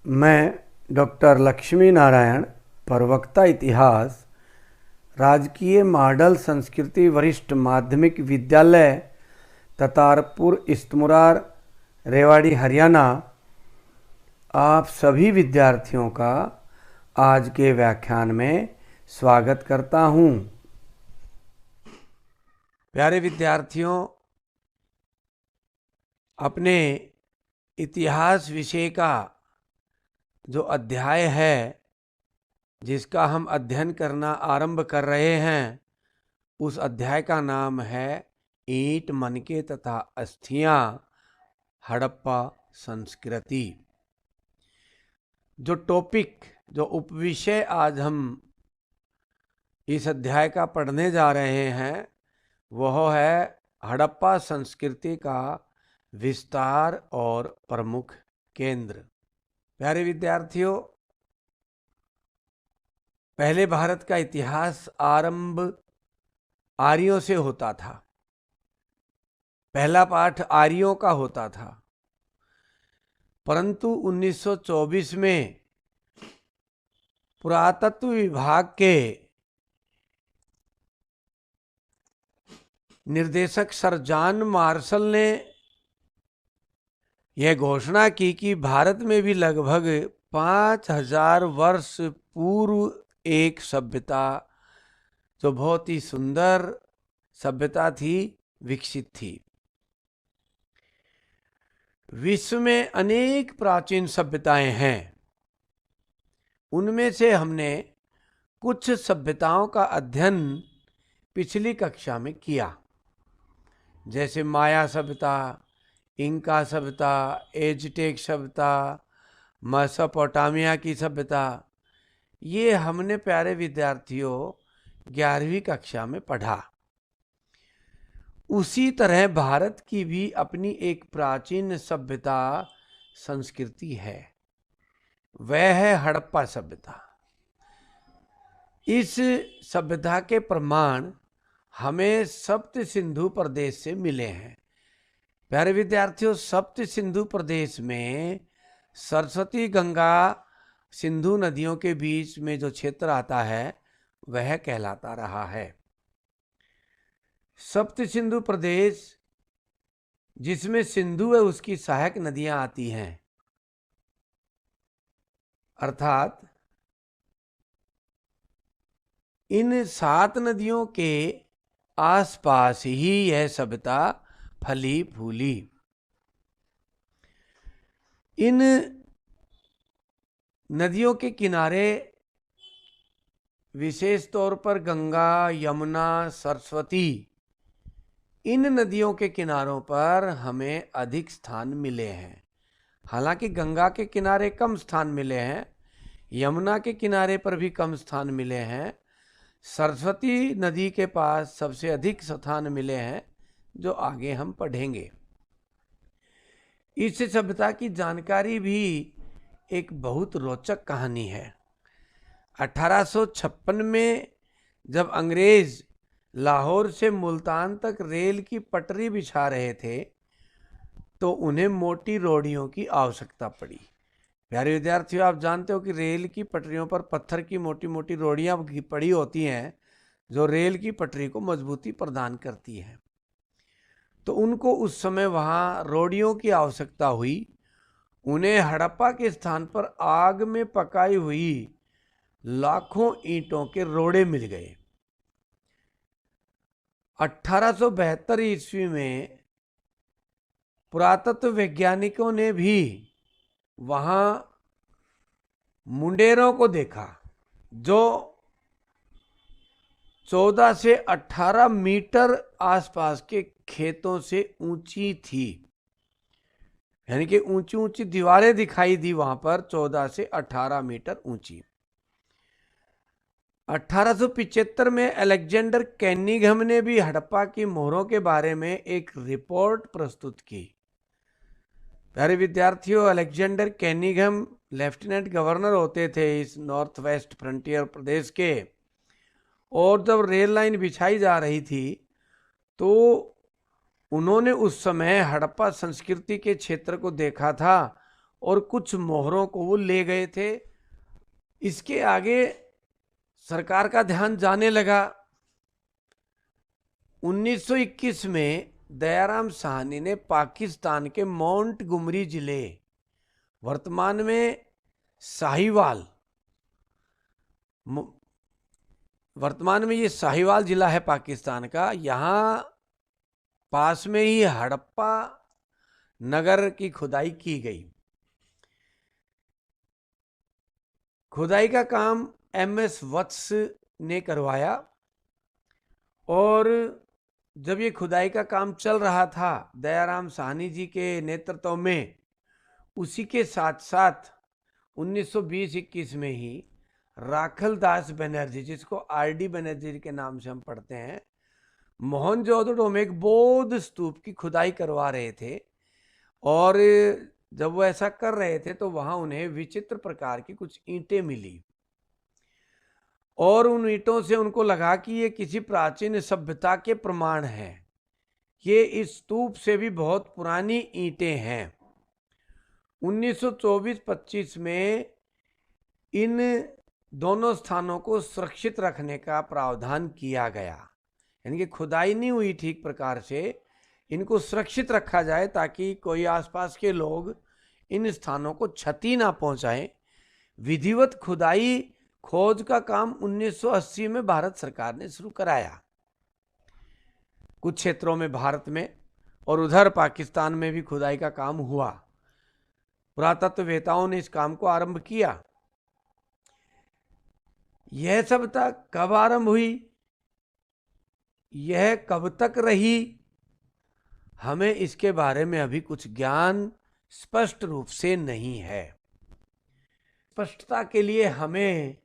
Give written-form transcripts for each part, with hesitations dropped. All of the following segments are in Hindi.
मैं डॉक्टर लक्ष्मी नारायण, प्रवक्ता इतिहास, राजकीय मॉडल संस्कृति वरिष्ठ माध्यमिक विद्यालय ततारपुर इस्तमुरार, रेवाड़ी, हरियाणा, आप सभी विद्यार्थियों का आज के व्याख्यान में स्वागत करता हूँ। प्यारे विद्यार्थियों, अपने इतिहास विषय का जो अध्याय है, जिसका हम अध्ययन करना आरंभ कर रहे हैं, उस अध्याय का नाम है ईंट, मनके तथा अस्थियां, हड़प्पा संस्कृति। जो टॉपिक, जो उपविषय आज हम इस अध्याय का पढ़ने जा रहे हैं, वह है हड़प्पा संस्कृति का विस्तार और प्रमुख केंद्र। प्यारे विद्यार्थियों, पहले भारत का इतिहास आरंभ आर्यों से होता था। पहला पाठ आर्यों का होता था, परंतु 1924 में पुरातत्व विभाग के निर्देशक सर जॉन मार्शल ने यह घोषणा की कि भारत में भी लगभग 5000 वर्ष पूर्व एक सभ्यता, जो बहुत ही सुंदर सभ्यता थी, विकसित थी। विश्व में अनेक प्राचीन सभ्यताएं हैं। उनमें से हमने कुछ सभ्यताओं का अध्ययन पिछली कक्षा में किया, जैसे माया सभ्यता, इंका सभ्यता, एज़टेक सभ्यता, मेसोपोटामिया की सभ्यता। ये हमने प्यारे विद्यार्थियों 11वीं कक्षा में पढ़ा। उसी तरह भारत की भी अपनी एक प्राचीन सभ्यता संस्कृति है, वह है हड़प्पा सभ्यता। इस सभ्यता के प्रमाण हमें सप्त सिंधु प्रदेश से मिले हैं। प्यारे विद्यार्थियों, सप्त सिंधु प्रदेश में सरस्वती, गंगा, सिंधु नदियों के बीच में जो क्षेत्र आता है, वह कहलाता रहा है सप्त सिंधु प्रदेश। जिसमें सिंधु है, उसकी सहायक नदियां आती हैं, अर्थात इन 7 नदियों के आसपास ही यह सभ्यता फली फूली। इन नदियों के किनारे, विशेष तौर पर गंगा, यमुना, सरस्वती, इन नदियों के किनारों पर हमें अधिक स्थान मिले हैं। हालांकि गंगा के किनारे कम स्थान मिले हैं, यमुना के किनारे पर भी कम स्थान मिले हैं, सरस्वती नदी के पास सबसे अधिक स्थान मिले हैं, जो आगे हम पढ़ेंगे। इस सभ्यता की जानकारी भी एक बहुत रोचक कहानी है। 1856 में जब अंग्रेज लाहौर से मुल्तान तक रेल की पटरी बिछा रहे थे, तो उन्हें मोटी रोड़ियों की आवश्यकता पड़ी। प्यारे विद्यार्थियों, आप जानते हो कि रेल की पटरियों पर पत्थर की मोटी मोटी रोड़ियां पड़ी होती हैं, जो रेल की पटरी को मजबूती प्रदान करती हैं। तो उनको उस समय वहाँ रोड़ियों की आवश्यकता हुई। उन्हें हड़प्पा के स्थान पर आग में पकाई हुई लाखों ईंटों के रोड़े मिल गए। 1872 ईस्वी में पुरातत्व वैज्ञानिकों ने भी वहां मुंडेरों को देखा, जो 14 से 18 मीटर आसपास के खेतों से ऊंची थी। यानी कि ऊंची ऊंची दीवारें दिखाई दी वहां पर, 14 से 18 मीटर ऊंची। 1875 में अलेक्जेंडर कैनिघम ने भी हड़प्पा की मोहरों के बारे में एक रिपोर्ट प्रस्तुत की। प्यारे विद्यार्थियों, अलेक्जेंडर कैनिघम लेफ्टिनेंट गवर्नर होते थे इस नॉर्थ वेस्ट फ्रंटियर प्रदेश के, और जब रेल लाइन बिछाई जा रही थी, तो उन्होंने उस समय हड़प्पा संस्कृति के क्षेत्र को देखा था और कुछ मोहरों को वो ले गए थे। इसके आगे सरकार का ध्यान जाने लगा। 1921 में दयाराम साहनी ने पाकिस्तान के मोंटगोमरी जिले, वर्तमान में साहिवाल, वर्तमान में ये साहिवाल जिला है पाकिस्तान का, यहाँ पास में ही हड़प्पा नगर की खुदाई की गई। खुदाई का काम MS वत्स ने करवाया, और जब ये खुदाई का काम चल रहा था दयाराम साहनी जी के नेतृत्व में, उसी के साथ साथ 1920-21 में ही राखल दास बनर्जी, जिसको RD बनर्जी के नाम से हम पढ़ते हैं, मोहनजोदड़ो में एक बौद्ध स्तूप की खुदाई करवा रहे थे। और जब वो ऐसा कर रहे थे तो वहां उन्हें विचित्र प्रकार की कुछ ईंटें मिली, और उन ईंटों से उनको लगा कि ये किसी प्राचीन सभ्यता के प्रमाण हैं, ये इस स्तूप से भी बहुत पुरानी ईंटें हैं। 1924-25 में इन दोनों स्थानों को सुरक्षित रखने का प्रावधान किया गया, यानी कि खुदाई नहीं हुई ठीक प्रकार से, इनको सुरक्षित रखा जाए ताकि कोई आसपास के लोग इन स्थानों को क्षति ना पहुंचाएं। विधिवत खुदाई खोज का काम 1980 में भारत सरकार ने शुरू कराया, कुछ क्षेत्रों में भारत में, और उधर पाकिस्तान में भी खुदाई का काम हुआ। पुरातत्ववेताओं ने इस काम को आरंभ किया। यह सभ्यता कब आरंभ हुई, यह कब तक रही, हमें इसके बारे में अभी कुछ ज्ञान स्पष्ट रूप से नहीं है। स्पष्टता के लिए हमें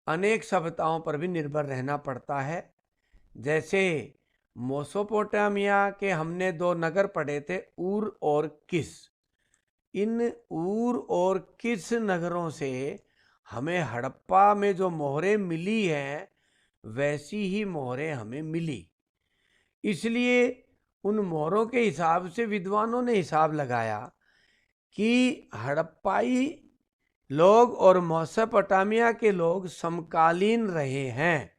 अनेक सभ्यताओं पर भी निर्भर रहना पड़ता है। जैसे मेसोपोटामिया के हमने 2 नगर पढ़े थे, ऊर और किस। इन ऊर और किस नगरों से हमें हड़प्पा में जो मोहरें मिली हैं वैसी ही मोहरें हमें मिली। इसलिए उन मोहरों के हिसाब से विद्वानों ने हिसाब लगाया कि हड़प्पाई लोग और मेसोपोटामिया के लोग समकालीन रहे हैं।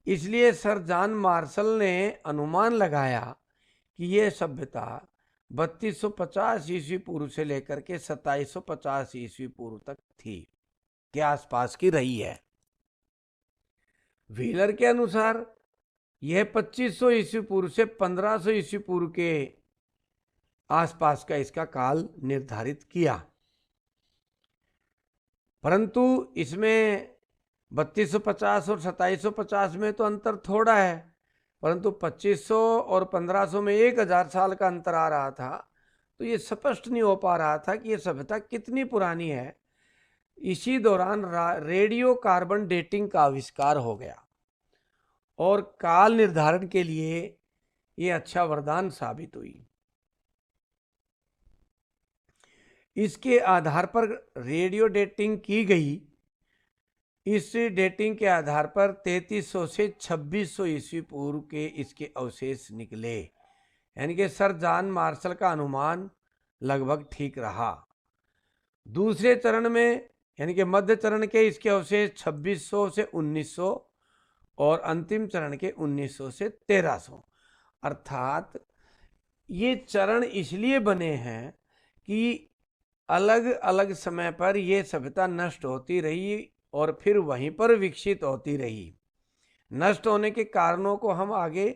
इसलिए सर जॉन मार्शल ने अनुमान लगाया कि यह सभ्यता 3250 ईस्वी पूर्व से लेकर के 2750 ईस्वी पूर्व तक थी, के आसपास की रही है। व्हीलर के अनुसार यह 2500 ईस्वी पूर्व से 1500 ईस्वी पूर्व के आसपास का इसका काल निर्धारित किया। परंतु इसमें 3250 और 2750 में तो अंतर थोड़ा है, परंतु 2500 और 1500 में 1000 साल का अंतर आ रहा था। तो ये स्पष्ट नहीं हो पा रहा था कि ये सभ्यता कितनी पुरानी है। इसी दौरान रेडियो कार्बन डेटिंग का आविष्कार हो गया, और काल निर्धारण के लिए ये अच्छा वरदान साबित हुई। इसके आधार पर रेडियो डेटिंग की गई। इस डेटिंग के आधार पर 3300 से 2600 ईस्वी पूर्व के इसके अवशेष निकले, यानी कि सर जॉन मार्शल का अनुमान लगभग ठीक रहा। दूसरे चरण में यानी कि मध्य चरण के इसके अवशेष 2600 से 1900 और अंतिम चरण के 1900 से 1300। अर्थात ये चरण इसलिए बने हैं कि अलग अलग समय पर यह सभ्यता नष्ट होती रही और फिर वहीं पर विकसित होती रही। नष्ट होने के कारणों को हम आगे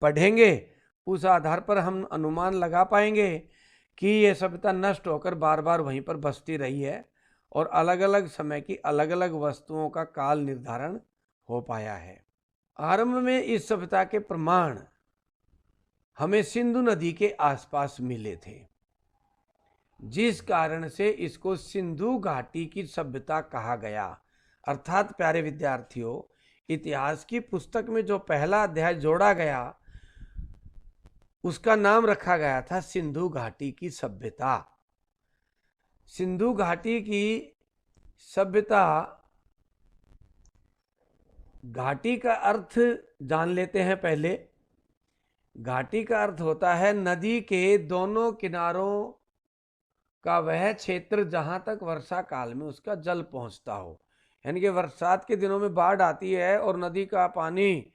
पढ़ेंगे, उस आधार पर हम अनुमान लगा पाएंगे कि यह सभ्यता नष्ट होकर बार बार वहीं पर बसती रही है और अलग अलग समय की अलग अलग वस्तुओं का काल निर्धारण हो पाया है। आरंभ में इस सभ्यता के प्रमाण हमें सिंधु नदी के आसपास मिले थे, जिस कारण से इसको सिंधु घाटी की सभ्यता कहा गया। अर्थात प्यारे विद्यार्थियों, इतिहास की पुस्तक में जो पहला अध्याय जोड़ा गया उसका नाम रखा गया था सिंधु घाटी की सभ्यता। सिंधु घाटी की सभ्यता, घाटी का अर्थ जान लेते हैं पहले। घाटी का अर्थ होता है नदी के दोनों किनारों का वह क्षेत्र जहां तक वर्षा काल में उसका जल पहुंचता हो। यानी कि बरसात के दिनों में बाढ़ आती है और नदी का पानी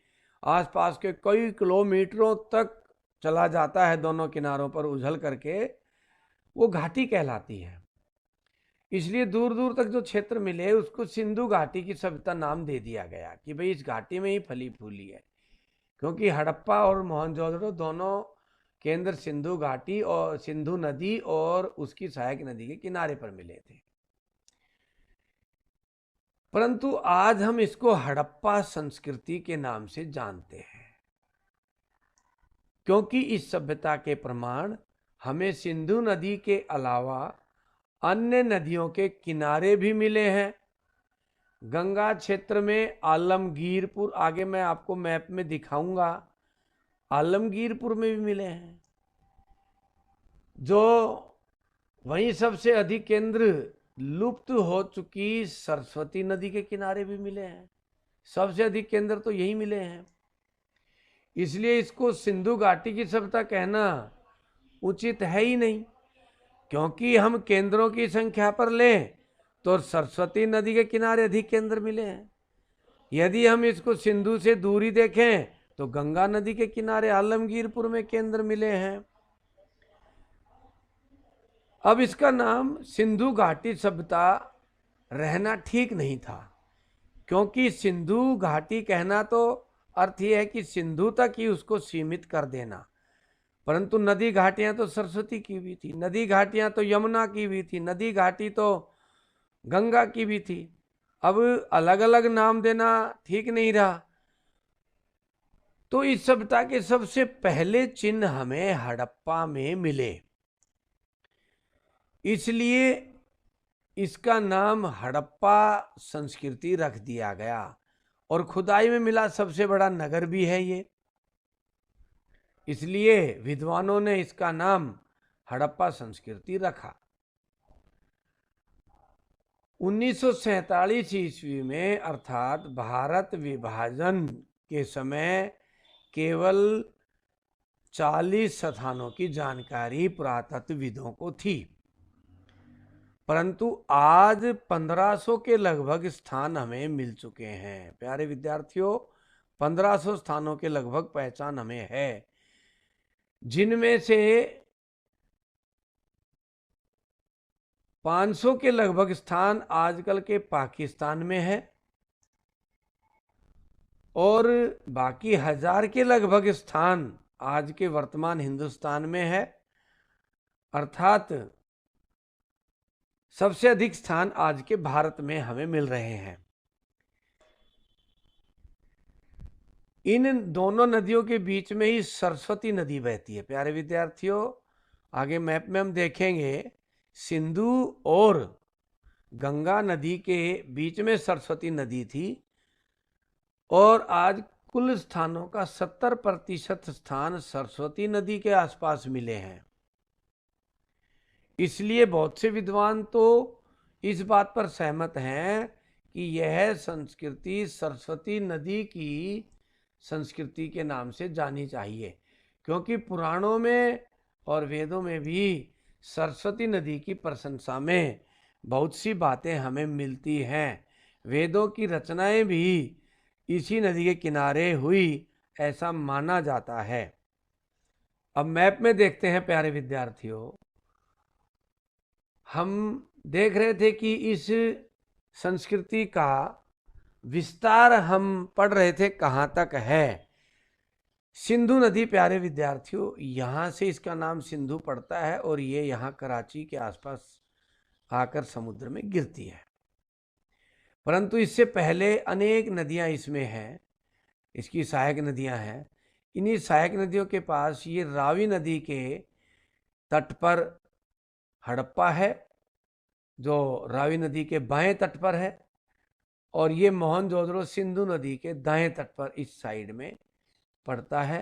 आसपास के कई किलोमीटरों तक चला जाता है, दोनों किनारों पर उछल करके, वो घाटी कहलाती है। इसलिए दूर दूर तक जो क्षेत्र मिले उसको सिंधु घाटी की सभ्यता नाम दे दिया गया कि भाई इस घाटी में ही फली फूली है, क्योंकि हड़प्पा और मोहनजोदड़ो दोनों केंद्र सिंधु घाटी और सिंधु नदी और उसकी सहायक नदी के किनारे पर मिले थे। परंतु आज हम इसको हड़प्पा संस्कृति के नाम से जानते हैं, क्योंकि इस सभ्यता के प्रमाण हमें सिंधु नदी के अलावा अन्य नदियों के किनारे भी मिले हैं। गंगा क्षेत्र में आलमगीरपुर, आगे मैं आपको मैप में दिखाऊंगा, आलमगीरपुर में भी मिले हैं। जो वहीं सबसे अधिक केंद्र लुप्त हो चुकी सरस्वती नदी के किनारे भी मिले हैं। सबसे अधिक केंद्र तो यही मिले हैं। इसलिए इसको सिंधु घाटी की सभ्यता कहना उचित है ही नहीं, क्योंकि हम केंद्रों की संख्या पर लें तो सरस्वती नदी के किनारे अधिक केंद्र मिले हैं। यदि हम इसको सिंधु से दूरी देखें तो गंगा नदी के किनारे आलमगीरपुर में केंद्र मिले हैं। अब इसका नाम सिंधु घाटी सभ्यता रहना ठीक नहीं था, क्योंकि सिंधु घाटी कहना तो अर्थ यह है कि सिंधु तक ही उसको सीमित कर देना, परंतु नदी घाटियां तो सरस्वती की भी थी, नदी घाटियां तो यमुना की भी थी, नदी घाटी तो गंगा की भी थी। अब अलग अलग नाम देना ठीक नहीं रहा। तो इस सभ्यता के सबसे पहले चिन्ह हमें हड़प्पा में मिले, इसलिए इसका नाम हड़प्पा संस्कृति रख दिया गया। और खुदाई में मिला सबसे बड़ा नगर भी है ये, इसलिए विद्वानों ने इसका नाम हड़प्पा संस्कृति रखा। 1947 ईस्वी में, अर्थात भारत विभाजन के समय, केवल 40 स्थानों की जानकारी पुरातत्वविदों को थी, परंतु आज 1500 के लगभग स्थान हमें मिल चुके हैं। प्यारे विद्यार्थियों, 1500 स्थानों के लगभग पहचान हमें है, जिनमें से 500 के लगभग स्थान आजकल के पाकिस्तान में है और बाकी 1000 के लगभग स्थान आज के वर्तमान हिंदुस्तान में है। अर्थात सबसे अधिक स्थान आज के भारत में हमें मिल रहे हैं। इन दोनों नदियों के बीच में ही सरस्वती नदी बहती है। प्यारे विद्यार्थियों, आगे मैप में हम देखेंगे, सिंधु और गंगा नदी के बीच में सरस्वती नदी थी और आज कुल स्थानों का 70% स्थान सरस्वती नदी के आसपास मिले हैं। इसलिए बहुत से विद्वान तो इस बात पर सहमत हैं कि यह संस्कृति सरस्वती नदी की संस्कृति के नाम से जानी चाहिए, क्योंकि पुराणों में और वेदों में भी सरस्वती नदी की प्रशंसा में बहुत सी बातें हमें मिलती हैं। वेदों की रचनाएं भी इसी नदी के किनारे हुई, ऐसा माना जाता है। अब मैप में देखते हैं प्यारे विद्यार्थियों, हम देख रहे थे कि इस संस्कृति का विस्तार हम पढ़ रहे थे कहाँ तक है। सिंधु नदी, प्यारे विद्यार्थियों, यहाँ से इसका नाम सिंधु पड़ता है और ये यहाँ कराची के आसपास आकर समुद्र में गिरती है। परंतु इससे पहले अनेक नदियाँ इसमें हैं, इसकी सहायक नदियाँ हैं। इन्हीं सहायक नदियों के पास ये रावी नदी के तट पर हड़प्पा है, जो रावी नदी के बाएं तट पर है, और ये मोहनजोदड़ो सिंधु नदी के दाएं तट पर इस साइड में पड़ता है।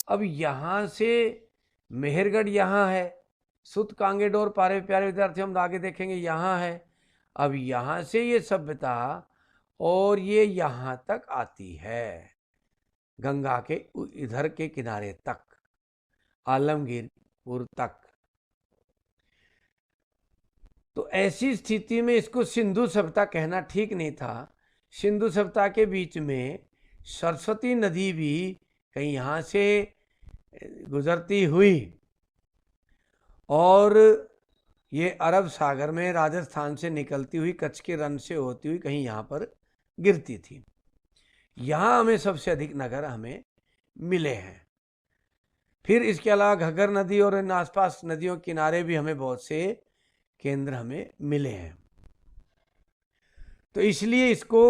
अब यहाँ से मेहरगढ़ यहाँ है, सुत कांगेडोर, प्यारे विद्यार्थी हम आगे देखेंगे यहाँ है। अब यहाँ से ये सभ्यता और ये यहाँ तक आती है, गंगा के इधर के किनारे तक, आलमगीरपुर तक। तो ऐसी स्थिति में इसको सिंधु सभ्यता कहना ठीक नहीं था। सिंधु सभ्यता के बीच में सरस्वती नदी भी कहीं यहाँ से गुजरती हुई और ये अरब सागर में राजस्थान से निकलती हुई कच्छ के रण से होती हुई कहीं यहाँ पर गिरती थी। यहाँ हमें सबसे अधिक नगर हमें मिले हैं। फिर इसके अलावा घग्गर नदी और इन आसपास नदियों के किनारे भी हमें बहुत से केंद्र हमें मिले हैं। तो इसलिए इसको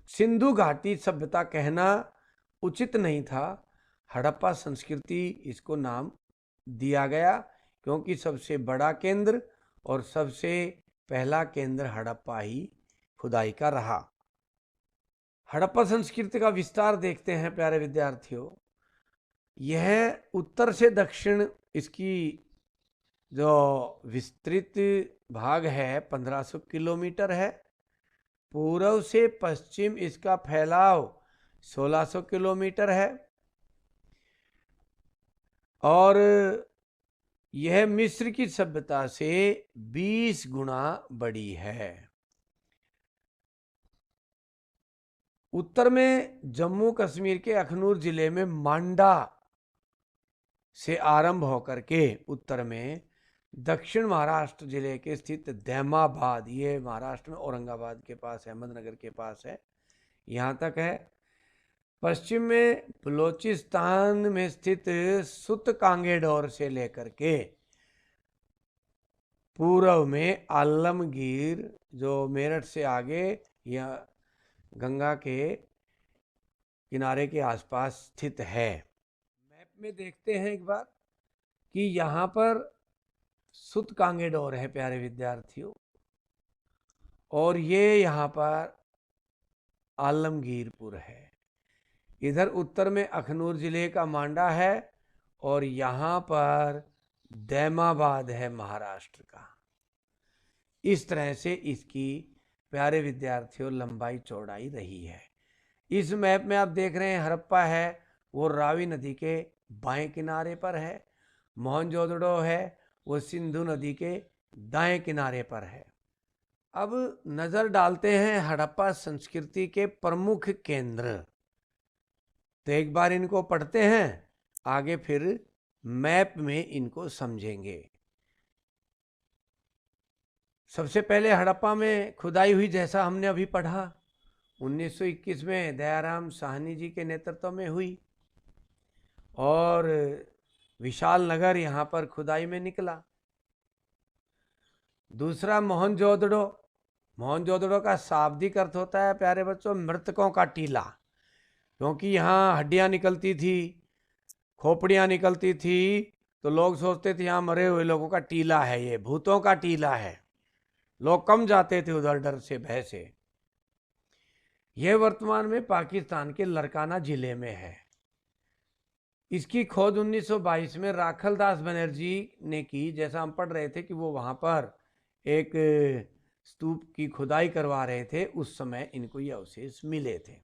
सिंधु घाटी सभ्यता कहना उचित नहीं था, हड़प्पा संस्कृति इसको नाम दिया गया, क्योंकि सबसे बड़ा केंद्र और सबसे पहला केंद्र हड़प्पा ही खुदाई का रहा। हड़प्पा संस्कृति का विस्तार देखते हैं प्यारे विद्यार्थियों। यह उत्तर से दक्षिण इसकी जो विस्तृत भाग है 1500 किलोमीटर है। पूर्व से पश्चिम इसका फैलाव 1600 किलोमीटर है और यह मिस्र की सभ्यता से 20 गुना बड़ी है। उत्तर में जम्मू कश्मीर के अखनूर जिले में मांडा से आरंभ होकर के उत्तर में दक्षिण महाराष्ट्र जिले के स्थित दैमाबाद, ये महाराष्ट्र में औरंगाबाद के पास, अहमदनगर के पास है, यहाँ तक है। पश्चिम में बलोचिस्तान में स्थित सुत कांगेडोर से लेकर के पूर्व में आलमगीर, जो मेरठ से आगे या गंगा के किनारे के आसपास स्थित है। मैप में देखते हैं एक बार कि यहाँ पर सुत कांगेडोर है प्यारे विद्यार्थियों, और ये यहाँ पर आलमगीरपुर है। इधर उत्तर में अखनूर जिले का मांडा है और यहाँ पर दैमाबाद है महाराष्ट्र का। इस तरह से इसकी प्यारे विद्यार्थियों लंबाई चौड़ाई रही है। इस मैप में आप देख रहे हैं हड़प्पा है वो रावी नदी के बाएं किनारे पर है, मोहनजोदड़ो है वो सिंधु नदी के दाएं किनारे पर है। अब नजर डालते हैं हड़प्पा संस्कृति के प्रमुख केंद्र। तो एक बार इनको पढ़ते हैं, आगे फिर मैप में इनको समझेंगे। सबसे पहले हड़प्पा में खुदाई हुई, जैसा हमने अभी पढ़ा, 1921 में दयाराम साहनी जी के नेतृत्व में हुई और विशाल नगर यहाँ पर खुदाई में निकला। दूसरा मोहनजोदड़ो। मोहनजोदड़ो का शाब्दिक अर्थ होता है प्यारे बच्चों मृतकों का टीला, क्योंकि यहाँ हड्डियाँ निकलती थी, खोपड़ियाँ निकलती थी, तो लोग सोचते थे यहाँ मरे हुए लोगों का टीला है, ये भूतों का टीला है। लोग कम जाते थे उधर डर से, भय से। यह वर्तमान में पाकिस्तान के लरकाना जिले में है। इसकी खोज 1922 में राखलदास बनर्जी ने की। जैसा हम पढ़ रहे थे कि वो वहाँ पर एक स्तूप की खुदाई करवा रहे थे, उस समय इनको ये अवशेष मिले थे।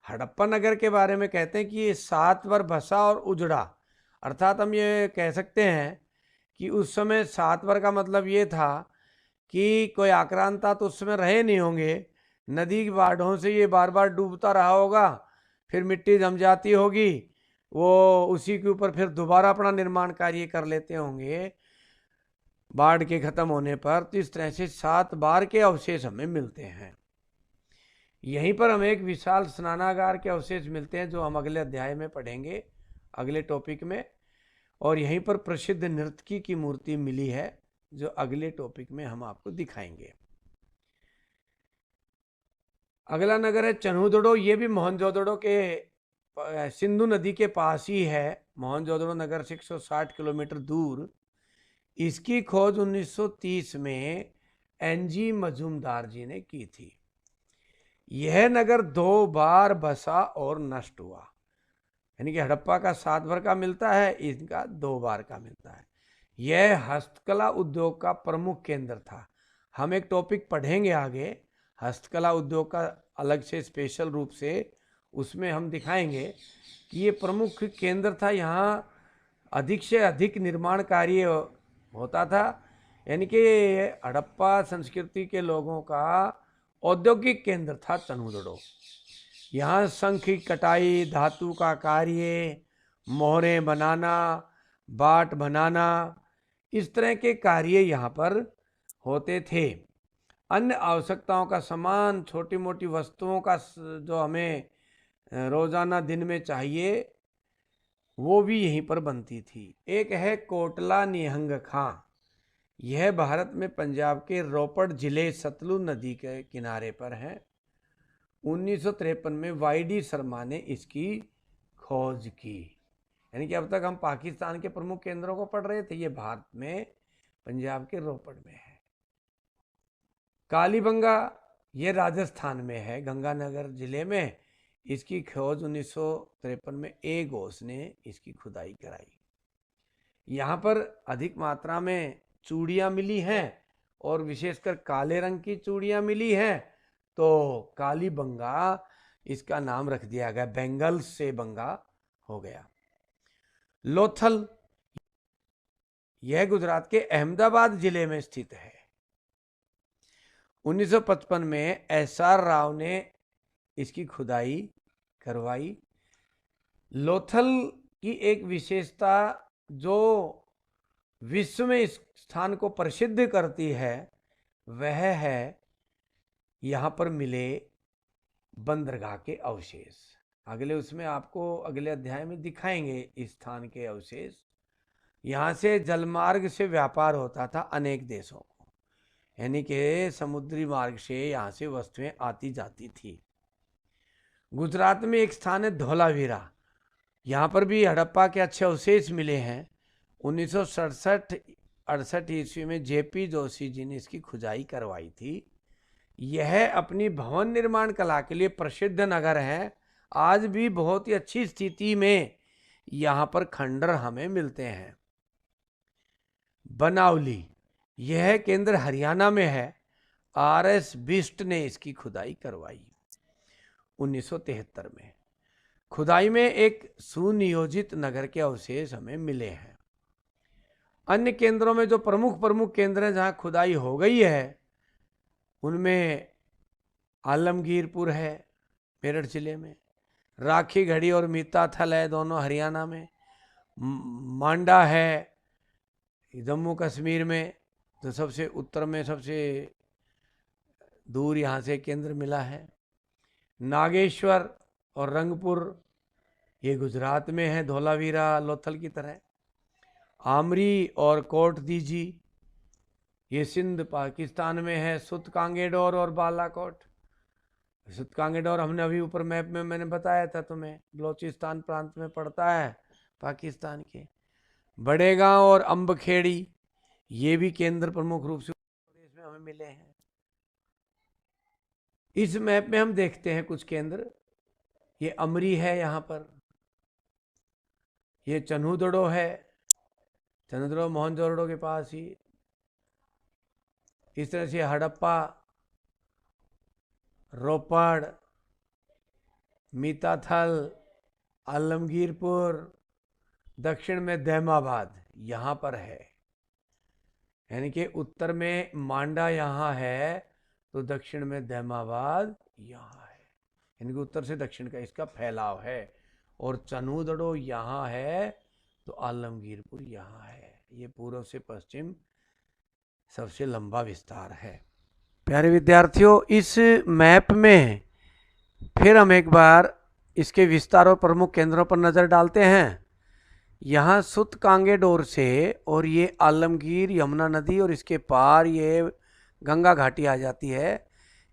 हड़प्पा नगर के बारे में कहते हैं कि ये 7 बार बसा और उजड़ा, अर्थात हम ये कह सकते हैं कि उस समय 7 बार का मतलब ये था कि कोई आक्रांता तो उस समय रहे नहीं होंगे, नदी की बाढ़ों से ये बार बार डूबता रहा होगा, फिर मिट्टी जम जाती होगी, वो उसी के ऊपर फिर दोबारा अपना निर्माण कार्य कर लेते होंगे बाढ़ के खत्म होने पर। तो इस तरह से 7 बार के अवशेष हमें मिलते हैं। यहीं पर हमें एक विशाल स्नानागार के अवशेष मिलते हैं, जो हम अगले अध्याय में पढ़ेंगे, अगले टॉपिक में। और यहीं पर प्रसिद्ध नर्तकी की मूर्ति मिली है, जो अगले टॉपिक में हम आपको दिखाएंगे। अगला नगर है चन्हुदड़ो। ये भी मोहनजोदड़ो के सिंधु नदी के पास ही है। मोहनजोदड़ो नगर से 160 किलोमीटर दूर। इसकी खोज 1930 में एनजी मजूमदार जी ने की थी। यह नगर 2 बार बसा और नष्ट हुआ, यानी कि हड़प्पा का 7 बार का मिलता है, इनका 2 बार का मिलता है। यह हस्तकला उद्योग का प्रमुख केंद्र था। हम एक टॉपिक पढ़ेंगे आगे, हस्तकला उद्योग का अलग से स्पेशल रूप से, उसमें हम दिखाएंगे कि ये प्रमुख केंद्र था। यहाँ अधिक से अधिक निर्माण कार्य होता था। यानी कि हड़प्पा संस्कृति के लोगों का औद्योगिक केंद्र था चनहुदड़ो। यहाँ शंख की कटाई, धातु का कार्य, मोहरें बनाना, बाट बनाना, इस तरह के कार्य यहाँ पर होते थे। अन्य आवश्यकताओं का सामान, छोटी मोटी वस्तुओं का जो हमें रोजाना दिन में चाहिए, वो भी यहीं पर बनती थी। एक है कोटला निहंग खां। यह भारत में पंजाब के रोपड़ जिले सतलुज नदी के किनारे पर है। 1953 में वाईडी शर्मा ने इसकी खोज की। यानी कि अब तक हम पाकिस्तान के प्रमुख केंद्रों को पढ़ रहे थे, ये भारत में पंजाब के रोपड़ में है। कालीबंगा ये राजस्थान में है, गंगानगर जिले में। इसकी खोज 1953 में ए घोष ने इसकी खुदाई कराई। यहाँ पर अधिक मात्रा में चूड़ियाँ मिली हैं और विशेषकर काले रंग की चूड़ियाँ मिली हैं, तो कालीबंगा इसका नाम रख दिया गया, बेंगल्स से बंगा हो गया। लोथल यह गुजरात के अहमदाबाद जिले में स्थित है। 1955 में एसआर राव ने इसकी खुदाई करवाई। लोथल की एक विशेषता जो विश्व में इस स्थान को प्रसिद्ध करती है, वह है यहाँ पर मिले बंदरगाह के अवशेष। अगले उसमें आपको अगले अध्याय में दिखाएंगे इस स्थान के अवशेष। यहाँ से जलमार्ग से व्यापार होता था अनेक देशों को, यानी कि समुद्री मार्ग से यहाँ से वस्तुएं आती जाती थी। गुजरात में एक स्थान है धोलावीरा। यहाँ पर भी हड़प्पा के अच्छे अवशेष मिले हैं। 1967-68 ईस्वी में जेपी जोशी जी ने इसकी खुदाई करवाई थी। यह अपनी भवन निर्माण कला के लिए प्रसिद्ध नगर है। आज भी बहुत ही अच्छी स्थिति में यहाँ पर खंडर हमें मिलते हैं। बनावली यह केंद्र हरियाणा में है। आरएस बिष्ट ने इसकी खुदाई करवाई 1973 में। खुदाई में एक सुनियोजित नगर के अवशेष हमें मिले हैं। अन्य केंद्रों में जो प्रमुख केंद्र हैं जहां खुदाई हो गई है, उनमें आलमगीरपुर है मेरठ जिले में, राखी घड़ी और मीताथल है दोनों हरियाणा में, मांडा है जम्मू कश्मीर में, जो सबसे उत्तर में सबसे दूर यहाँ से केंद्र मिला है, नागेश्वर और रंगपुर ये गुजरात में है धोलावीरा लोथल की तरह, आमरी और कोट दीजी ये सिंध पाकिस्तान में है, सुत कांगेडोर और बालाकोट। सुत कांगेडोर हमने अभी ऊपर मैप में मैंने बताया था तुम्हें, बलोचिस्तान प्रांत में पड़ता है पाकिस्तान के। बड़े गांव और अम्बखेड़ी ये भी केंद्र प्रमुख रूप से प्रदेश में हमें मिले हैं। इस मैप में हम देखते हैं कुछ केंद्र। ये अमरी है यहाँ पर, ये चन्हुदड़ो है, चन्हुदड़ो मोहनजोदड़ो के पास ही। इस तरह से हड़प्पा, रोपड़, मीताथल, आलमगीरपुर, दक्षिण में दैमाबाद यहाँ पर है। यानी कि उत्तर में मांडा यहाँ है तो दक्षिण में दैमाबाद यहाँ है। यानी कि उत्तर से दक्षिण का इसका फैलाव है। और चन्हुदड़ो यहाँ है तो आलमगीरपुर यहाँ है। ये पूर्व से पश्चिम सबसे लंबा विस्तार है। प्यारे विद्यार्थियों, इस मैप में फिर हम एक बार इसके विस्तार और प्रमुख केंद्रों पर नज़र डालते हैं। यहाँ सुत कांगेडोर से और ये आलमगीर, यमुना नदी और इसके पार ये गंगा घाटी आ जाती है।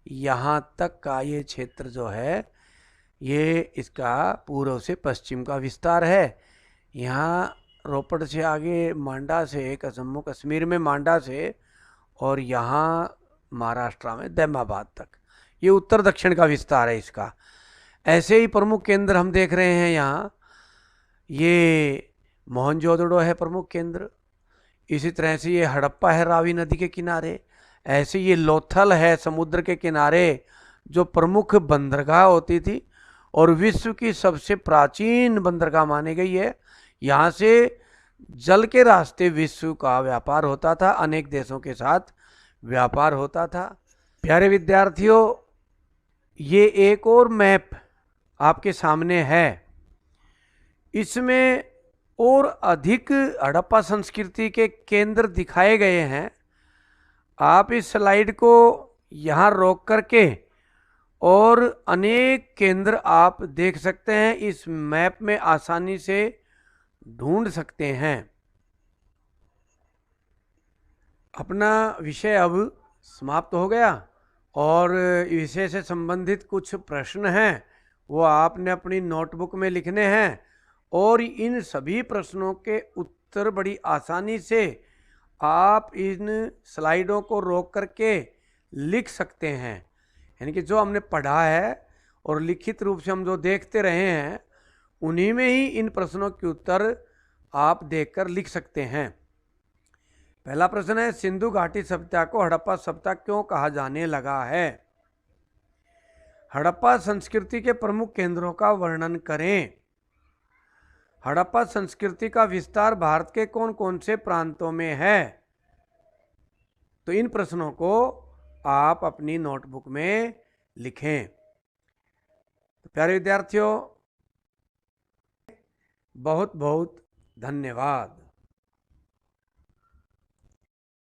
यहाँ तक का ये क्षेत्र जो है ये इसका पूर्व से पश्चिम का विस्तार है। यहाँ रोपड़ से आगे मांडा से, जम्मू कश्मीर में मांडा से, और यहाँ महाराष्ट्र में दैमाबाद तक, ये उत्तर दक्षिण का विस्तार है इसका। ऐसे ही प्रमुख केंद्र हम देख रहे हैं यहाँ। ये मोहनजोदड़ो है प्रमुख केंद्र। इसी तरह से ये हड़प्पा है रावी नदी के किनारे। ऐसे ये लोथल है समुद्र के किनारे, जो प्रमुख बंदरगाह होती थी और विश्व की सबसे प्राचीन बंदरगाह मानी गई है। यहाँ से जल के रास्ते विश्व का व्यापार होता था, अनेक देशों के साथ व्यापार होता था। प्यारे विद्यार्थियों, ये एक और मैप आपके सामने है। इसमें और अधिक हड़प्पा संस्कृति के केंद्र दिखाए गए हैं। आप इस स्लाइड को यहाँ रोक करके और अनेक केंद्र आप देख सकते हैं, इस मैप में आसानी से ढूंढ सकते हैं। अपना विषय अब समाप्त हो गया और विषय से संबंधित कुछ प्रश्न हैं वो आपने अपनी नोटबुक में लिखने हैं और इन सभी प्रश्नों के उत्तर बड़ी आसानी से आप इन स्लाइडों को रोक करके लिख सकते हैं। यानी कि जो हमने पढ़ा है और लिखित रूप से हम जो देखते रहे हैं उन्हीं में ही इन प्रश्नों के उत्तर आप देखकर लिख सकते हैं। पहला प्रश्न है, सिंधु घाटी सभ्यता को हड़प्पा सभ्यता क्यों कहा जाने लगा है? हड़प्पा संस्कृति के प्रमुख केंद्रों का वर्णन करें। हड़प्पा संस्कृति का विस्तार भारत के कौन कौन से प्रांतों में है? तो इन प्रश्नों को आप अपनी नोटबुक में लिखें। तो प्यारे विद्यार्थियों, बहुत बहुत धन्यवाद।